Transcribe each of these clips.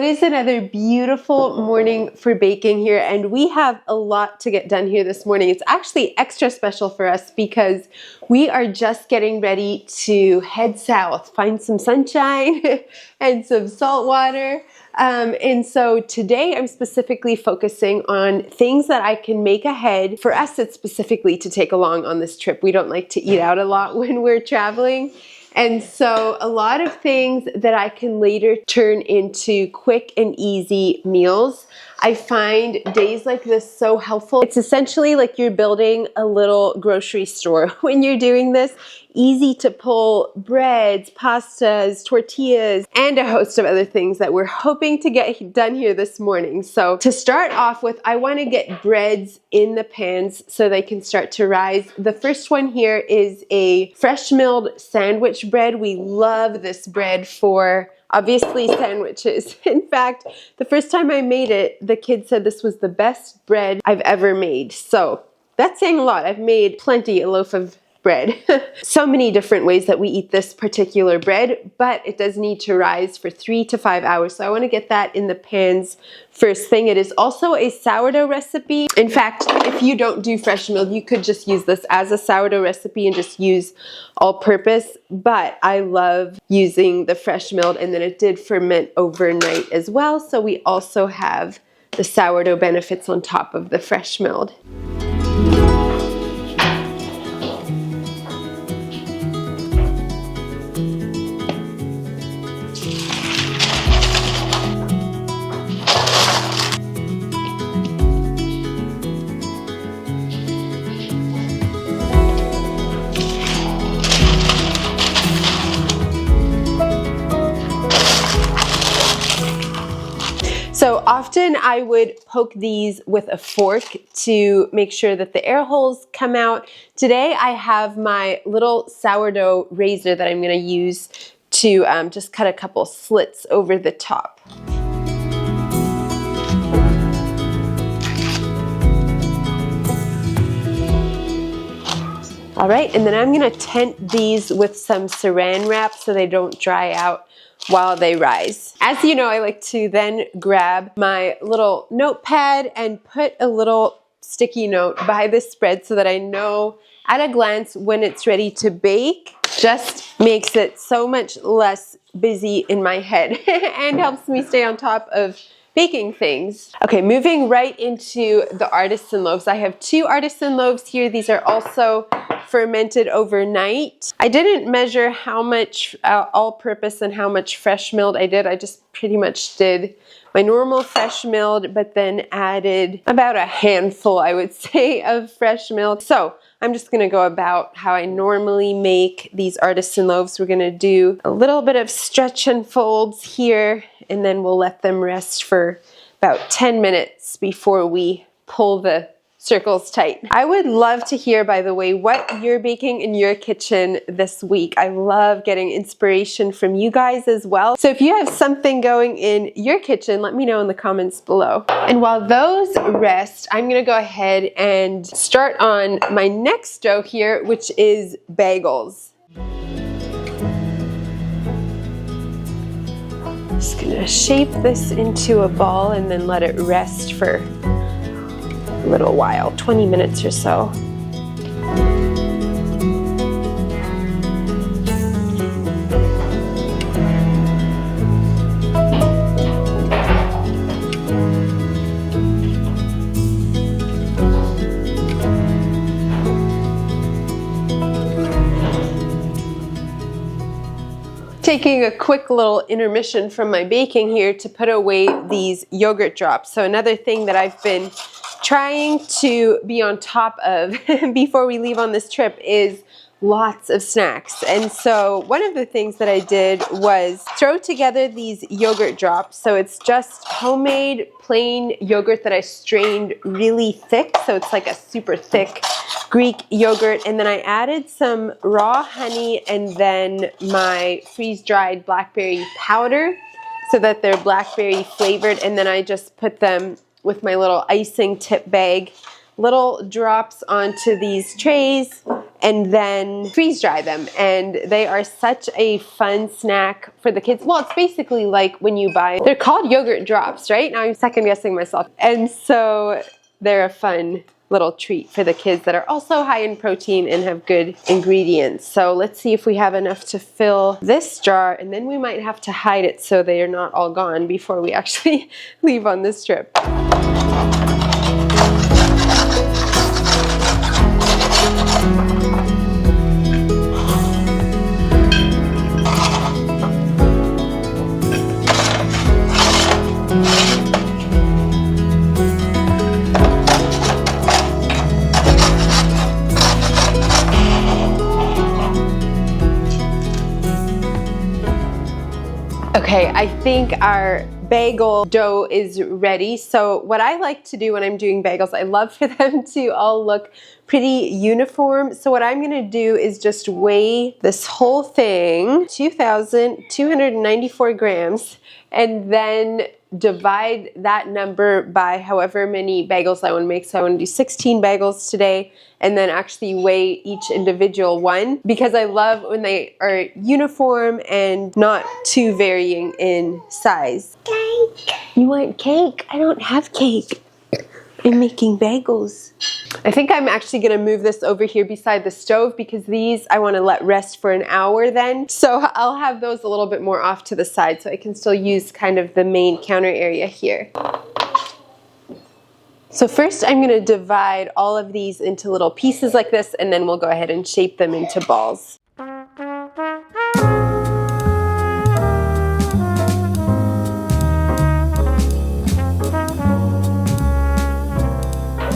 Well, it is another beautiful morning for baking here, and we have a lot to get done here this morning. It's actually extra special for us because we are just getting ready to head south, find some sunshine and some salt water. And so today I'm specifically focusing on things that I can make ahead. For us, it's specifically to take along on this trip. We don't like to eat out a lot when we're traveling. And so a lot of things that I can later turn into quick and easy meals. I find days like this so helpful. It's essentially like you're building a little grocery store when you're doing this. Easy to pull breads, pastas, tortillas, and a host of other things that we're hoping to get done here this morning. So to start off with, I want to get breads in the pans so they can start to rise. The first one here is a fresh milled sandwich bread. We love this bread for obviously sandwiches. In fact, the first time I made it, the kids said this was the best bread I've ever made. So that's saying a lot. I've made plenty a loaf of bread. So many different ways that we eat this particular bread, but it does need to rise for 3 to 5 hours. So I want to get that in the pans first thing. It is also a sourdough recipe. In fact, if you don't do fresh milled, you could just use this as a sourdough recipe and just use all purpose, but I love using the fresh milled, and then it did ferment overnight as well. So we also have the sourdough benefits on top of the fresh milled. So often I would poke these with a fork to make sure that the air holes come out. Today I have my little sourdough razor that I'm going to use to just cut a couple slits over the top. All right, and then I'm going to tent these with some saran wrap so they don't dry out while they rise. As you know, I like to then grab my little notepad and put a little sticky note by the spread so that I know at a glance when it's ready to bake. Just makes it so much less busy in my head and helps me stay on top of baking things. Okay, moving right into the Artisan loaves. I have 2 Artisan loaves here. These are also fermented overnight. I didn't measure how much all-purpose and how much fresh milled I did. I just pretty much did my normal fresh milled, but then added about a handful, I would say, of fresh milled. So I'm just gonna go about how I normally make these Artisan loaves. We're gonna do a little bit of stretch and folds here, and then we'll let them rest for about 10 minutes before we pull the circles tight. I would love to hear, by the way, what you're baking in your kitchen this week. I love getting inspiration from you guys as well. So if you have something going in your kitchen, let me know in the comments below. And while those rest, I'm gonna go ahead and start on my next dough here, which is bagels. Just gonna shape this into a ball and then let it rest for a little while, 20 minutes or so. Taking a quick little intermission from my baking here to put away these yogurt drops. So another thing that I've been trying to be on top of before we leave on this trip is lots of snacks. And so one of the things that I did was throw together these yogurt drops. So it's just homemade plain yogurt that I strained really thick. So it's like a super thick Greek yogurt. And then I added some raw honey and then my freeze-dried blackberry powder so that they're blackberry flavored. And then I just put them with my little icing tip bag, little drops onto these trays, and then freeze dry them. And they are such a fun snack for the kids. Well, it's basically like when you buy, they're called yogurt drops, right? Now I'm second guessing myself. And so they're a fun little treat for the kids that are also high in protein and have good ingredients. So let's see if we have enough to fill this jar, and then we might have to hide it so they are not all gone before we actually leave on this trip. Okay, I think our bagel dough is ready. So what I like to do when I'm doing bagels, I love for them to all look pretty uniform. So what I'm gonna do is just weigh this whole thing, 2,294 grams, and then divide that number by however many bagels I want to make. So I want to do 16 bagels today, and then actually weigh each individual one, because I love when they are uniform and not too varying in size. Cake! You want cake? I don't have cake. I'm making bagels. I think I'm actually gonna move this over here beside the stove, because these I wanna let rest for an hour then. So I'll have those a little bit more off to the side so I can still use kind of the main counter area here. So first I'm gonna divide all of these into little pieces like this, and then we'll go ahead and shape them into balls.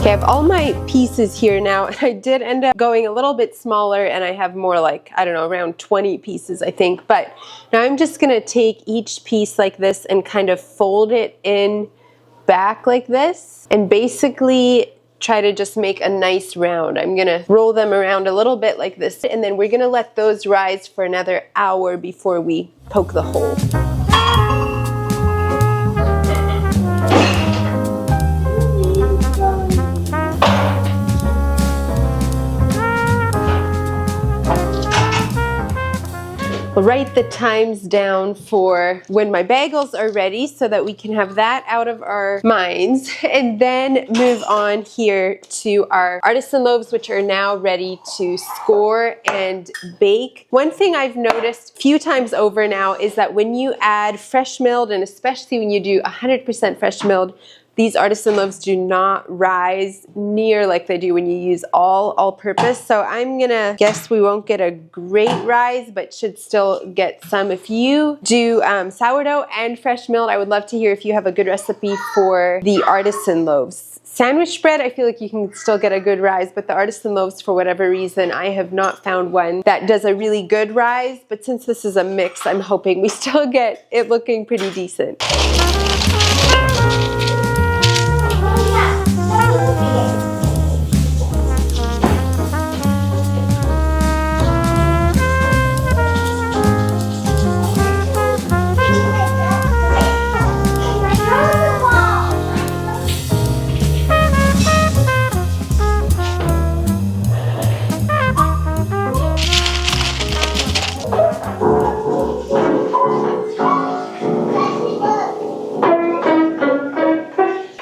Okay, I have all my pieces here now, and I did end up going a little bit smaller, and I have more like, I don't know, around 20 pieces, I think. But now I'm just gonna take each piece like this and kind of fold it in back like this, and basically try to just make a nice round. I'm gonna roll them around a little bit like this, and then we're gonna let those rise for another hour before we poke the hole. We'll write the times down for when my bagels are ready so that we can have that out of our minds, and then move on here to our artisan loaves, which are now ready to score and bake. One thing I've noticed a few times over now is that when you add fresh milled, and especially when you do 100% fresh milled, these artisan loaves do not rise near like they do when you use all-purpose. So I'm gonna guess we won't get a great rise, but should still get some. If you do sourdough and fresh milled, I would love to hear if you have a good recipe for the artisan loaves. Sandwich bread, I feel like you can still get a good rise, but the artisan loaves, for whatever reason, I have not found one that does a really good rise. But since this is a mix, I'm hoping we still get it looking pretty decent.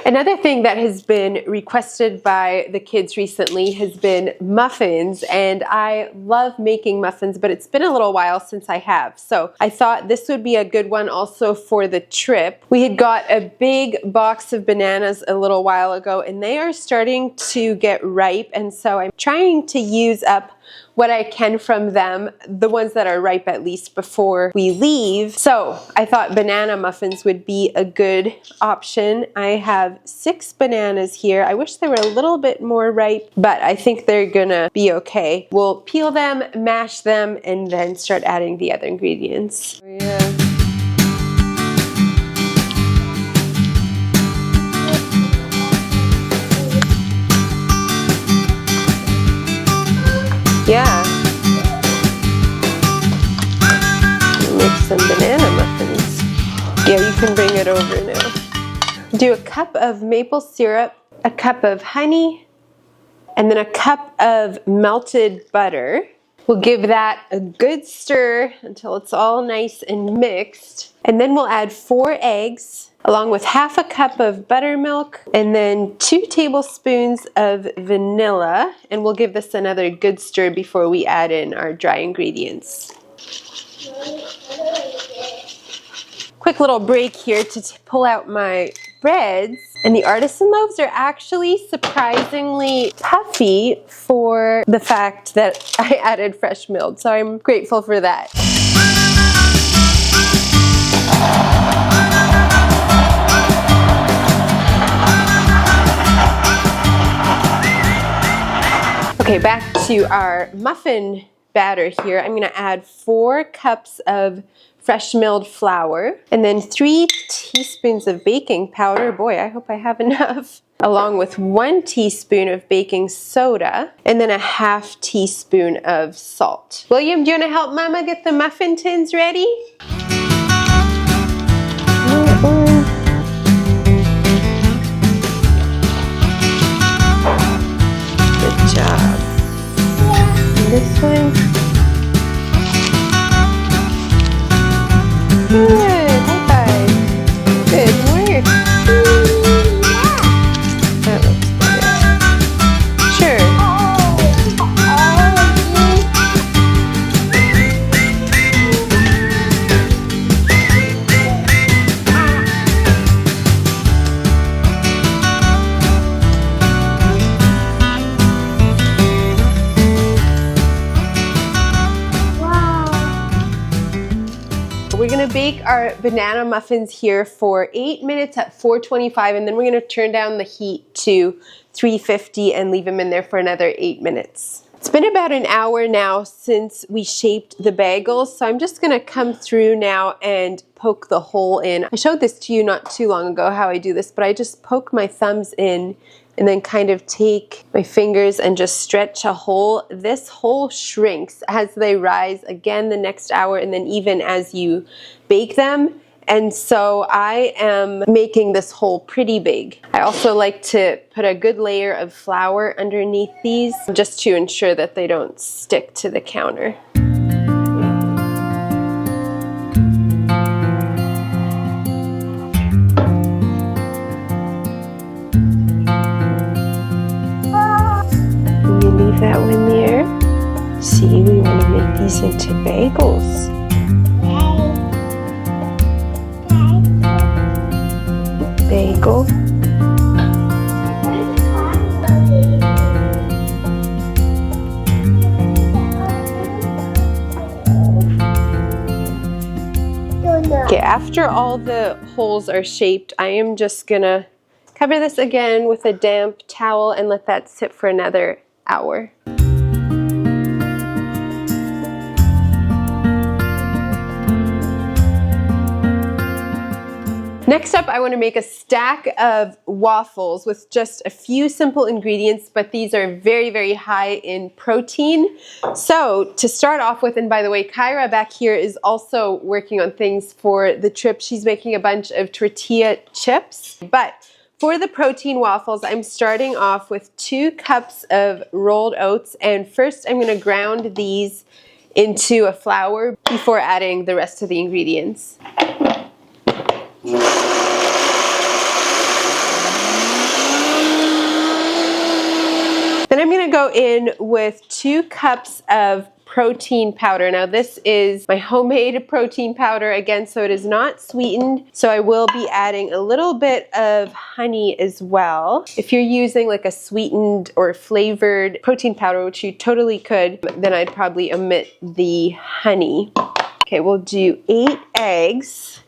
Another thing that has been requested by the kids recently has been muffins, and I love making muffins, but it's been a little while since I have. So I thought this would be a good one also for the trip. We had got a big box of bananas a little while ago, and they are starting to get ripe, and so I'm trying to use up what I can from them, the ones that are ripe at least, before we leave. So I thought banana muffins would be a good option. I have 6 bananas here. I wish they were a little bit more ripe, but I think they're gonna be okay. We'll peel them, mash them, and then start adding the other ingredients. Yeah. Make some banana muffins. Yeah, you can bring it over now. Do a cup of maple syrup, a cup of honey, and then a cup of melted butter. We'll give that a good stir until it's all nice and mixed. And then we'll add 4 eggs along with half a cup of buttermilk and then 2 tablespoons of vanilla. And we'll give this another good stir before we add in our dry ingredients. Quick little break here to pull out my breads. And the Artisan loaves are actually surprisingly puffy for the fact that I added fresh milk. So I'm grateful for that. Okay, back to our muffin batter here. I'm gonna add 4 cups of fresh milled flour, and then 3 teaspoons of baking powder. Boy, I hope I have enough. Along with 1 teaspoon of baking soda, and then a ½ teaspoon of salt. William, do you want to help Mama get the muffin tins ready? Good job. And this one. Good, high five. Good work. That looks better. Sure. We're gonna bake our banana muffins here for 8 minutes at 425, and then we're gonna turn down the heat to 350 and leave them in there for another 8 minutes. It's been about an hour now since we shaped the bagels, so I'm just gonna come through now and poke the hole in. I showed this to you not too long ago how I do this, but I just poke my thumbs in and then kind of take my fingers and just stretch a hole. This hole shrinks as they rise again the next hour, and then even as you bake them. And so I am making this hole pretty big. I also like to put a good layer of flour underneath these just to ensure that they don't stick to the counter. That one there. See, we want to make these into bagels. Bagel. Okay, after all the holes are shaped, I am just gonna cover this again with a damp towel and let that sit for another hour. Next up, I want to make a stack of waffles with just a few simple ingredients, but these are very, very high in protein. So to start off with, and by the way, Kyra back here is also working on things for the trip. She's making a bunch of tortilla chips, but for the protein waffles, I'm starting off with 2 cups of rolled oats, and first I'm going to ground these into a flour before adding the rest of the ingredients. Then I'm going to go in with 2 cups of protein powder. Now this is my homemade protein powder again, so it is not sweetened. So I will be adding a little bit of honey as well. If you're using like a sweetened or flavored protein powder, which you totally could, then I'd probably omit the honey. Okay, we'll do 8 eggs.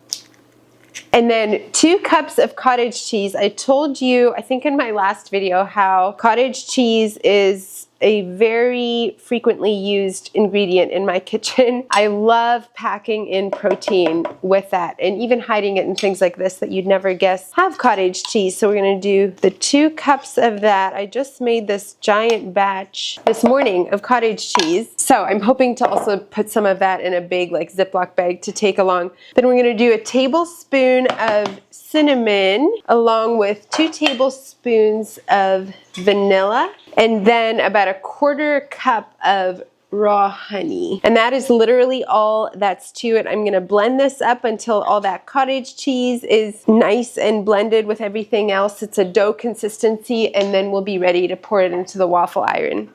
And then 2 cups of cottage cheese. I told you, I think in my last video, how cottage cheese is a very frequently used ingredient in my kitchen. I love packing in protein with that and even hiding it in things like this that you'd never guess have cottage cheese. So we're gonna do the 2 cups of that. I just made this giant batch this morning of cottage cheese. So I'm hoping to also put some of that in a big like Ziploc bag to take along. Then we're gonna do a tablespoon of cinnamon along with 2 tablespoons of vanilla, and then about a 1/4 cup of raw honey. And that is literally all that's to it. I'm gonna blend this up until all that cottage cheese is nice and blended with everything else. It's a dough consistency, and then we'll be ready to pour it into the waffle iron.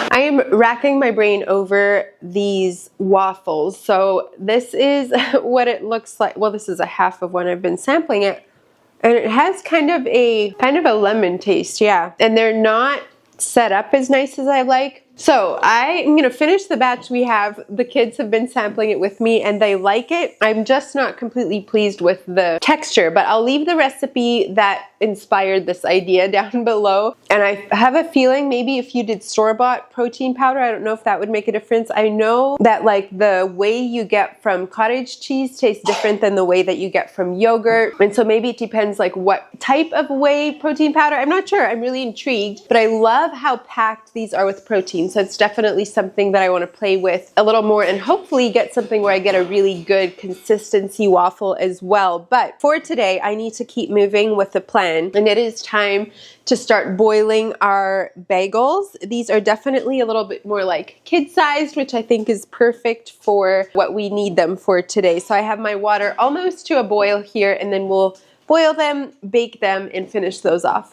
I am racking my brain over these waffles. So this is what it looks like. Well, this is a half of one. I've been sampling it. And it has kind of a lemon taste, yeah. And they're not set up as nice as I like. So I'm gonna finish the batch we have. The kids have been sampling it with me and they like it. I'm just not completely pleased with the texture, but I'll leave the recipe that inspired this idea down below. And I have a feeling maybe if you did store-bought protein powder, I don't know if that would make a difference. I know that like the whey you get from cottage cheese tastes different than the whey that you get from yogurt. And so maybe it depends like what type of whey protein powder. I'm not sure, I'm really intrigued, but I love how packed these are with protein. So it's definitely something that I want to play with a little more and hopefully get something where I get a really good consistency waffle as well. But for today, I need to keep moving with the plan, and it is time to start boiling our bagels. These are definitely a little bit more like kid-sized, which I think is perfect for what we need them for today. So I have my water almost to a boil here, and then we'll boil them, bake them, and finish those off.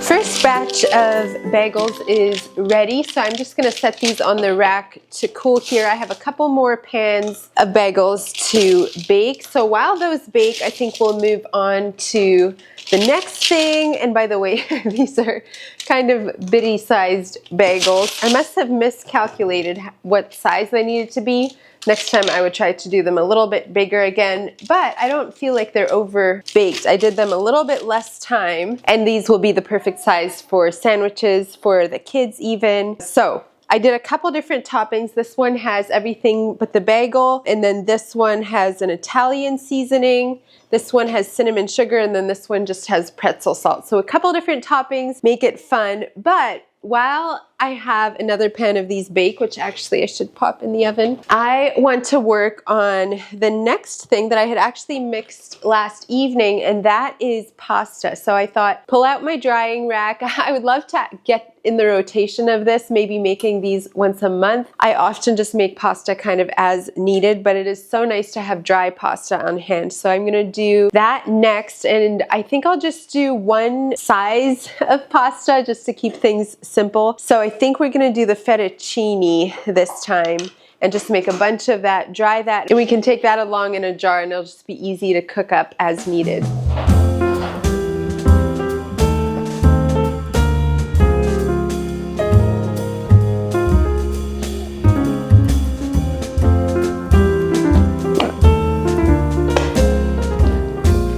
First batch of bagels is ready, so I'm just going to set these on the rack to cool here. I have a couple more pans of bagels to bake, so while those bake, I think we'll move on to the next thing. And by the way, these are kind of bitty sized bagels. I must have miscalculated what size they needed to be. Next time I would try to do them a little bit bigger again, but I don't feel like they're over baked. I did them a little bit less time, and these will be the perfect size for sandwiches, for the kids even. So I did a couple different toppings. This one has everything but the bagel, and then this one has an Italian seasoning. This one has cinnamon sugar, and then this one just has pretzel salt. So a couple different toppings make it fun, but while I have another pan of these bake, which actually I should pop in the oven, I want to work on the next thing that I had actually mixed last evening, and that is pasta. So I thought, pull out my drying rack. I would love to get in the rotation of this, maybe making these once a month. I often just make pasta kind of as needed, but it is so nice to have dry pasta on hand. So I'm gonna do that next, and I think I'll just do one size of pasta just to keep things simple. So I think we're gonna do the fettuccine this time and just make a bunch of that, dry that, and we can take that along in a jar and it'll just be easy to cook up as needed.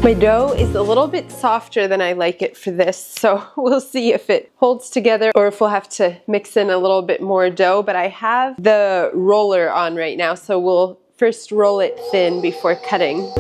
My dough is a little bit softer than I like it for this, so we'll see if it holds together or if we'll have to mix in a little bit more dough. But I have the roller on right now, so we'll first roll it thin before cutting.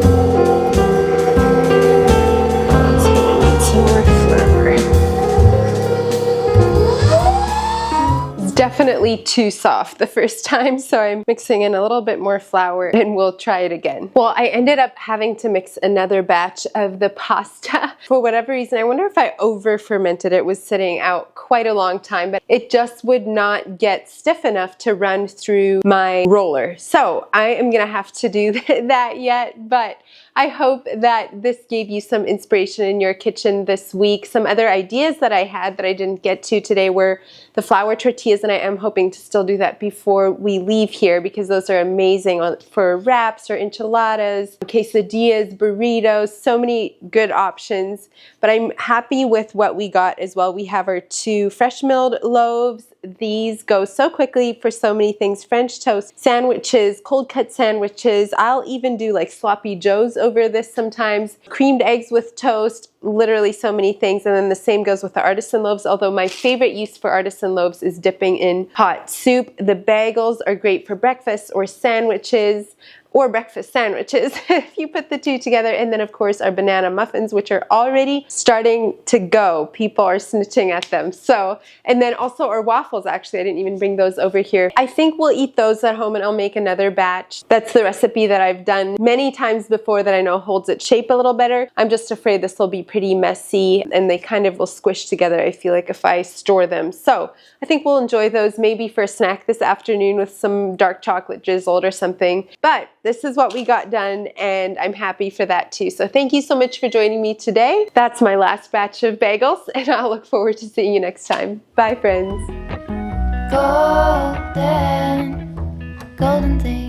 definitely too soft the first time, so I'm mixing in a little bit more flour and we'll try it again. Well, I ended up having to mix another batch of the pasta. For whatever reason, I wonder if I over fermented it. It was sitting out quite a long time, but it just would not get stiff enough to run through my roller. So I am gonna have to do that yet, but I hope that this gave you some inspiration in your kitchen this week. Some other ideas that I had that I didn't get to today were the flour tortillas, and I am hoping to still do that before we leave here because those are amazing for wraps or enchiladas, quesadillas, burritos, so many good options. But I'm happy with what we got as well. We have our 2 fresh milled loaves. These go so quickly for so many things. French toast sandwiches, cold cut sandwiches. I'll even do like sloppy joes over this sometimes. Creamed eggs with toast, literally so many things. And then the same goes with the artisan loaves, although my favorite use for artisan loaves is dipping in hot soup. The bagels are great for breakfast or sandwiches, or breakfast sandwiches if you put the 2 together. And then of course our banana muffins, which are already starting to go. People are snitching at them. So, and then also our waffles, actually I didn't even bring those over here. I think we'll eat those at home and I'll make another batch. That's the recipe that I've done many times before that I know holds its shape a little better. I'm just afraid this will be pretty messy and they kind of will squish together, I feel like, if I store them. So I think we'll enjoy those maybe for a snack this afternoon with some dark chocolate drizzled or something. But this is what we got done and I'm happy for that too. So thank you so much for joining me today. That's my last batch of bagels and I'll look forward to seeing you next time. Bye friends. Golden, golden days.